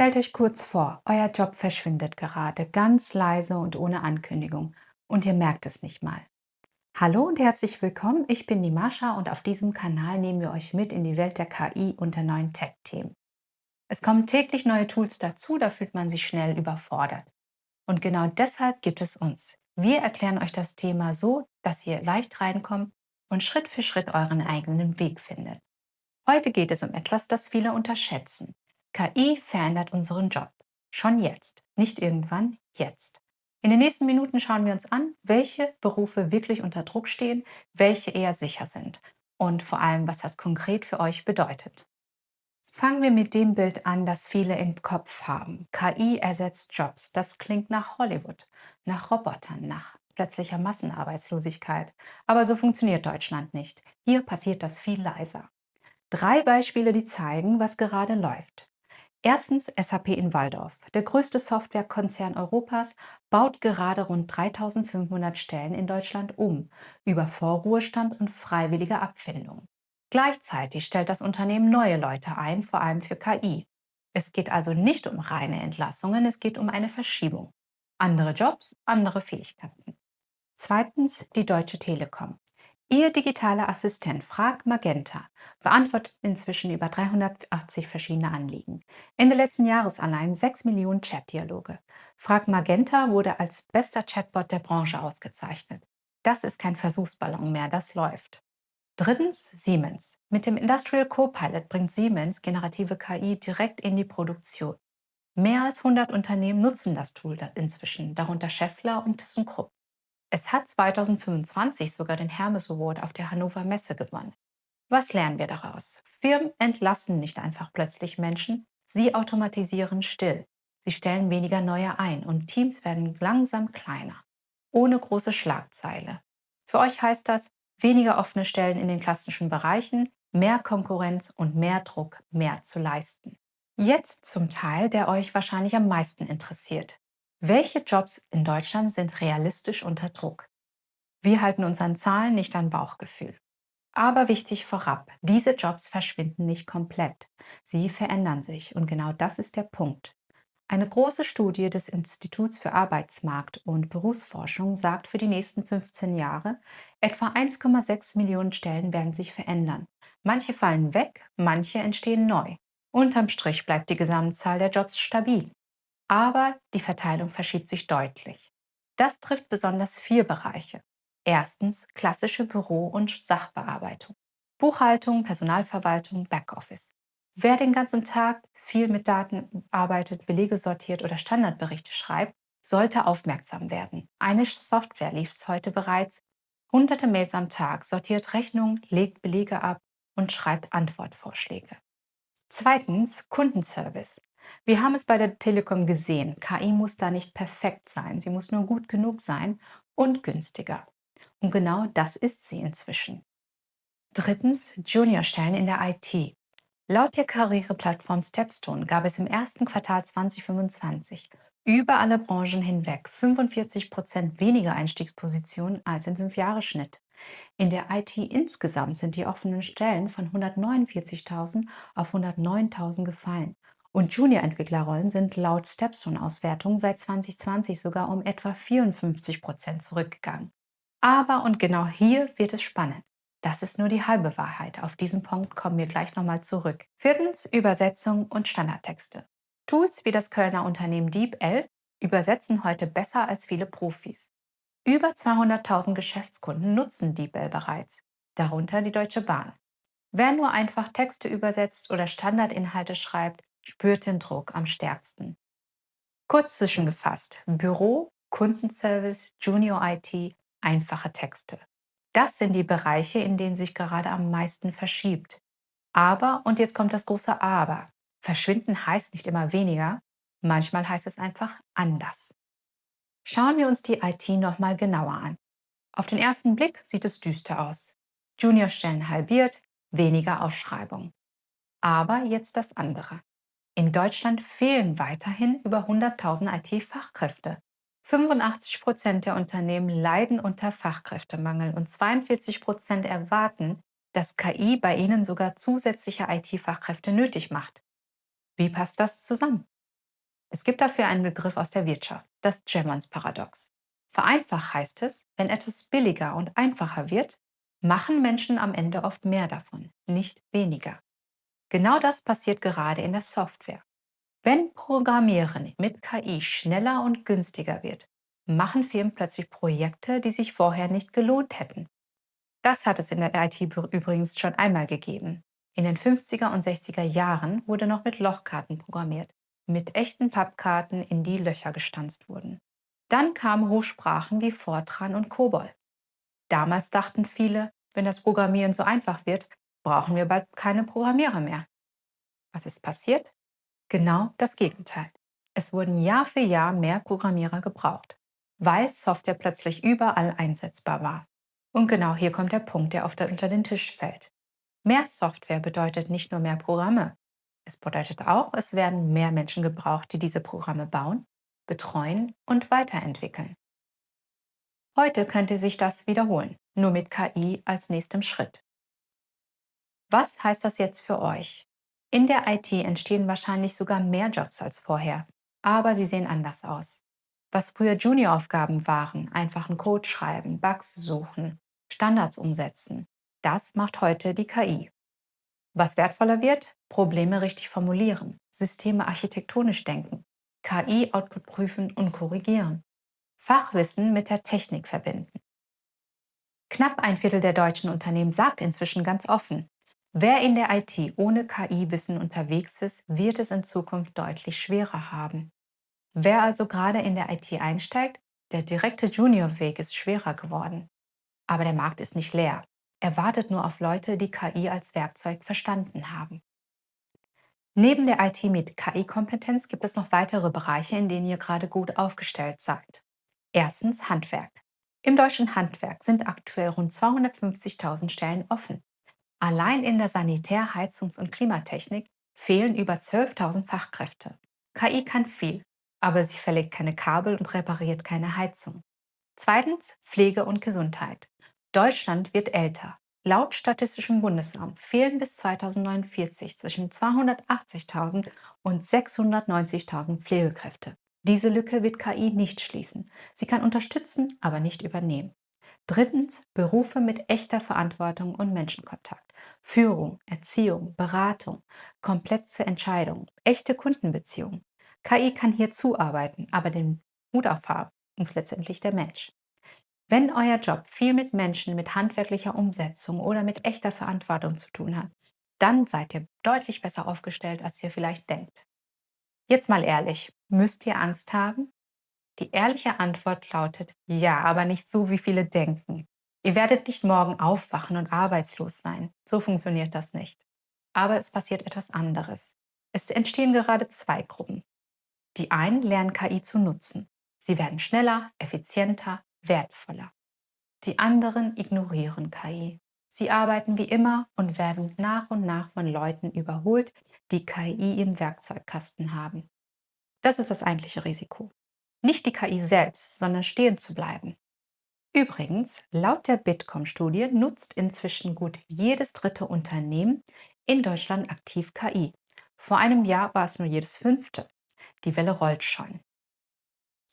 Stellt euch kurz vor, euer Job verschwindet gerade, ganz leise und ohne Ankündigung. Und ihr merkt es nicht mal. Hallo und herzlich willkommen, ich bin die Mascha und auf diesem Kanal nehmen wir euch mit in die Welt der KI und der neuen Tech-Themen. Es kommen täglich neue Tools dazu, da fühlt man sich schnell überfordert. Und genau deshalb gibt es uns. Wir erklären euch das Thema so, dass ihr leicht reinkommt und Schritt für Schritt euren eigenen Weg findet. Heute geht es um etwas, das viele unterschätzen. KI verändert unseren Job. Schon jetzt. Nicht irgendwann, jetzt. In den nächsten Minuten schauen wir uns an, welche Berufe wirklich unter Druck stehen, welche eher sicher sind und vor allem, was das konkret für euch bedeutet. Fangen wir mit dem Bild an, das viele im Kopf haben. KI ersetzt Jobs. Das klingt nach Hollywood, nach Robotern, nach plötzlicher Massenarbeitslosigkeit. Aber so funktioniert Deutschland nicht. Hier passiert das viel leiser. Drei Beispiele, die zeigen, was gerade läuft. Erstens SAP in Walldorf. Der größte Softwarekonzern Europas baut gerade rund 3500 Stellen in Deutschland um, über Vorruhestand und freiwillige Abfindung. Gleichzeitig stellt das Unternehmen neue Leute ein, vor allem für KI. Es geht also nicht um reine Entlassungen, es geht um eine Verschiebung. Andere Jobs, andere Fähigkeiten. Zweitens die Deutsche Telekom. Ihr digitaler Assistent Frag Magenta beantwortet inzwischen über 380 verschiedene Anliegen. Ende letzten Jahres allein 6 Millionen Chatdialoge. Frag Magenta wurde als bester Chatbot der Branche ausgezeichnet. Das ist kein Versuchsballon mehr, das läuft. Drittens Siemens. Mit dem Industrial Copilot bringt Siemens generative KI direkt in die Produktion. Mehr als 100 Unternehmen nutzen das Tool inzwischen, darunter Schaeffler und ThyssenKrupp. Es hat 2025 sogar den Hermes Award auf der Hannover Messe gewonnen. Was lernen wir daraus? Firmen entlassen nicht einfach plötzlich Menschen, sie automatisieren still. Sie stellen weniger neue ein und Teams werden langsam kleiner, ohne große Schlagzeile. Für euch heißt das weniger offene Stellen in den klassischen Bereichen, mehr Konkurrenz und mehr Druck, mehr zu leisten. Jetzt zum Teil, der euch wahrscheinlich am meisten interessiert. Welche Jobs in Deutschland sind realistisch unter Druck? Wir halten uns an Zahlen, nicht an Bauchgefühl. Aber wichtig vorab, diese Jobs verschwinden nicht komplett. Sie verändern sich und genau das ist der Punkt. Eine große Studie des Instituts für Arbeitsmarkt und Berufsforschung sagt, für die nächsten 15 Jahre, etwa 1,6 Millionen Stellen werden sich verändern. Manche fallen weg, manche entstehen neu. Unterm Strich bleibt die Gesamtzahl der Jobs stabil. Aber die Verteilung verschiebt sich deutlich. Das trifft besonders vier Bereiche. Erstens klassische Büro- und Sachbearbeitung. Buchhaltung, Personalverwaltung, Backoffice. Wer den ganzen Tag viel mit Daten arbeitet, Belege sortiert oder Standardberichte schreibt, sollte aufmerksam werden. Eine Software lief heute bereits hunderte Mails am Tag, sortiert Rechnungen, legt Belege ab und schreibt Antwortvorschläge. Zweitens Kundenservice. Wir haben es bei der Telekom gesehen. KI muss da nicht perfekt sein. Sie muss nur gut genug sein und günstiger. Und genau das ist sie inzwischen. Drittens Juniorstellen in der IT. Laut der Karriereplattform Stepstone gab es im ersten Quartal 2025 über alle Branchen hinweg 45% weniger Einstiegspositionen als im 5-Jahres-Schnitt. In der IT insgesamt sind die offenen Stellen von 149.000 auf 109.000 gefallen. Und Junior-Entwicklerrollen sind laut Stepstone-Auswertung seit 2020 sogar um etwa 54% zurückgegangen. Aber, und genau hier wird es spannend, das ist nur die halbe Wahrheit. Auf diesen Punkt kommen wir gleich nochmal zurück. Viertens, Übersetzung und Standardtexte. Tools wie das Kölner Unternehmen DeepL übersetzen heute besser als viele Profis. Über 200.000 Geschäftskunden nutzen DeepL bereits, darunter die Deutsche Bahn. Wer nur einfach Texte übersetzt oder Standardinhalte schreibt, spürt den Druck am stärksten. Kurz zwischengefasst: Büro, Kundenservice, Junior IT, einfache Texte. Das sind die Bereiche, in denen sich gerade am meisten verschiebt. Aber, und jetzt kommt das große Aber, verschwinden heißt nicht immer weniger, manchmal heißt es einfach anders. Schauen wir uns die IT nochmal genauer an. Auf den ersten Blick sieht es düster aus. Juniorstellen halbiert, weniger Ausschreibungen. Aber jetzt das andere. In Deutschland fehlen weiterhin über 100.000 IT-Fachkräfte. 85% der Unternehmen leiden unter Fachkräftemangel und 42% erwarten, dass KI bei ihnen sogar zusätzliche IT-Fachkräfte nötig macht. Wie passt das zusammen? Es gibt dafür einen Begriff aus der Wirtschaft, das Jemmons-Paradox. Vereinfacht heißt es, wenn etwas billiger und einfacher wird, machen Menschen am Ende oft mehr davon, nicht weniger. Genau das passiert gerade in der Software. Wenn Programmieren mit KI schneller und günstiger wird, machen Firmen plötzlich Projekte, die sich vorher nicht gelohnt hätten. Das hat es in der IT übrigens schon einmal gegeben. In den 50er und 60er Jahren wurde noch mit Lochkarten programmiert, mit echten Pappkarten, in die Löcher gestanzt wurden. Dann kamen Hochsprachen wie Fortran und COBOL. Damals dachten viele, wenn das Programmieren so einfach wird, brauchen wir bald keine Programmierer mehr. Was ist passiert? Genau das Gegenteil. Es wurden Jahr für Jahr mehr Programmierer gebraucht, weil Software plötzlich überall einsetzbar war. Und genau hier kommt der Punkt, der oft unter den Tisch fällt. Mehr Software bedeutet nicht nur mehr Programme. Es bedeutet auch, es werden mehr Menschen gebraucht, die diese Programme bauen, betreuen und weiterentwickeln. Heute könnte sich das wiederholen, nur mit KI als nächstem Schritt. Was heißt das jetzt für euch? In der IT entstehen wahrscheinlich sogar mehr Jobs als vorher, aber sie sehen anders aus. Was früher Junioraufgaben waren, einfachen Code schreiben, Bugs suchen, Standards umsetzen, das macht heute die KI. Was wertvoller wird? Probleme richtig formulieren, Systeme architektonisch denken, KI-Output prüfen und korrigieren, Fachwissen mit der Technik verbinden. Knapp ein Viertel der deutschen Unternehmen sagt inzwischen ganz offen, wer in der IT ohne KI-Wissen unterwegs ist, wird es in Zukunft deutlich schwerer haben. Wer also gerade in der IT einsteigt, der direkte Junior-Weg ist schwerer geworden. Aber der Markt ist nicht leer. Er wartet nur auf Leute, die KI als Werkzeug verstanden haben. Neben der IT mit KI-Kompetenz gibt es noch weitere Bereiche, in denen ihr gerade gut aufgestellt seid. Erstens Handwerk. Im deutschen Handwerk sind aktuell rund 250.000 Stellen offen. Allein in der Sanitär-, Heizungs- und Klimatechnik fehlen über 12.000 Fachkräfte. KI kann viel, aber sie verlegt keine Kabel und repariert keine Heizung. Zweitens Pflege und Gesundheit. Deutschland wird älter. Laut Statistischem Bundesamt fehlen bis 2049 zwischen 280.000 und 690.000 Pflegekräfte. Diese Lücke wird KI nicht schließen. Sie kann unterstützen, aber nicht übernehmen. Drittens Berufe mit echter Verantwortung und Menschenkontakt. Führung, Erziehung, Beratung, komplexe Entscheidungen, echte Kundenbeziehungen. KI kann hier zuarbeiten, aber den Hut aufhaben muss letztendlich der Mensch. Wenn euer Job viel mit Menschen, mit handwerklicher Umsetzung oder mit echter Verantwortung zu tun hat, dann seid ihr deutlich besser aufgestellt, als ihr vielleicht denkt. Jetzt mal ehrlich, müsst ihr Angst haben? Die ehrliche Antwort lautet ja, aber nicht so, wie viele denken. Ihr werdet nicht morgen aufwachen und arbeitslos sein. So funktioniert das nicht. Aber es passiert etwas anderes. Es entstehen gerade zwei Gruppen. Die einen lernen KI zu nutzen. Sie werden schneller, effizienter, wertvoller. Die anderen ignorieren KI. Sie arbeiten wie immer und werden nach und nach von Leuten überholt, die KI im Werkzeugkasten haben. Das ist das eigentliche Risiko. Nicht die KI selbst, sondern stehen zu bleiben. Übrigens, laut der Bitkom-Studie nutzt inzwischen gut jedes dritte Unternehmen in Deutschland aktiv KI. Vor einem Jahr war es nur jedes fünfte. Die Welle rollt schon.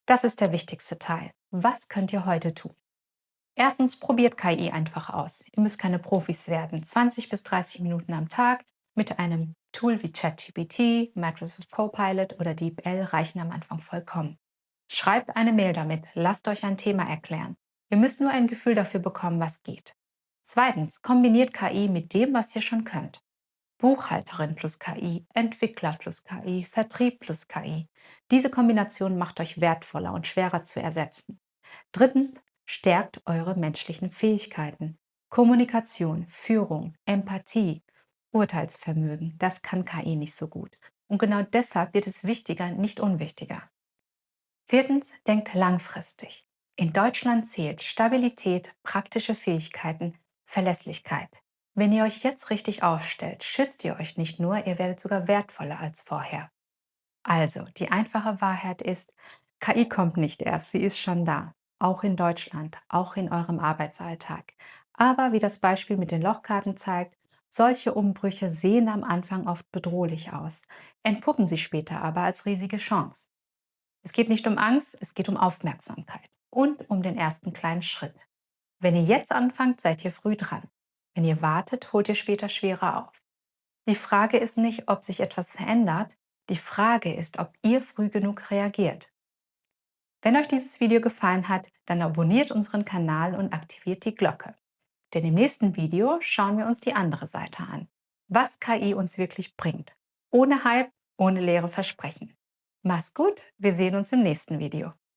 Das ist der wichtigste Teil. Was könnt ihr heute tun? Erstens, probiert KI einfach aus. Ihr müsst keine Profis werden. 20 bis 30 Minuten am Tag mit einem Tool wie ChatGPT, Microsoft Copilot oder DeepL reichen am Anfang vollkommen. Schreibt eine Mail damit, lasst euch ein Thema erklären. Ihr müsst nur ein Gefühl dafür bekommen, was geht. Zweitens, kombiniert KI mit dem, was ihr schon könnt. Buchhalterin plus KI, Entwickler plus KI, Vertrieb plus KI. Diese Kombination macht euch wertvoller und schwerer zu ersetzen. Drittens, stärkt eure menschlichen Fähigkeiten. Kommunikation, Führung, Empathie, Urteilsvermögen, das kann KI nicht so gut. Und genau deshalb wird es wichtiger, nicht unwichtiger. Viertens, denkt langfristig. In Deutschland zählt Stabilität, praktische Fähigkeiten, Verlässlichkeit. Wenn ihr euch jetzt richtig aufstellt, schützt ihr euch nicht nur, ihr werdet sogar wertvoller als vorher. Also, die einfache Wahrheit ist, KI kommt nicht erst, sie ist schon da. Auch in Deutschland, auch in eurem Arbeitsalltag. Aber wie das Beispiel mit den Lochkarten zeigt, Solche Umbrüche sehen am Anfang oft bedrohlich aus, entpuppen sich später aber als riesige Chance. Es geht nicht um Angst, es geht um Aufmerksamkeit und um den ersten kleinen Schritt. Wenn ihr jetzt anfangt, seid ihr früh dran. Wenn ihr wartet, holt ihr später schwerer auf. Die Frage ist nicht, ob sich etwas verändert, die Frage ist, ob ihr früh genug reagiert. Wenn euch dieses Video gefallen hat, dann abonniert unseren Kanal und aktiviert die Glocke. Denn im nächsten Video schauen wir uns die andere Seite an. Was KI uns wirklich bringt. Ohne Hype, ohne leere Versprechen. Mach's gut, wir sehen uns im nächsten Video.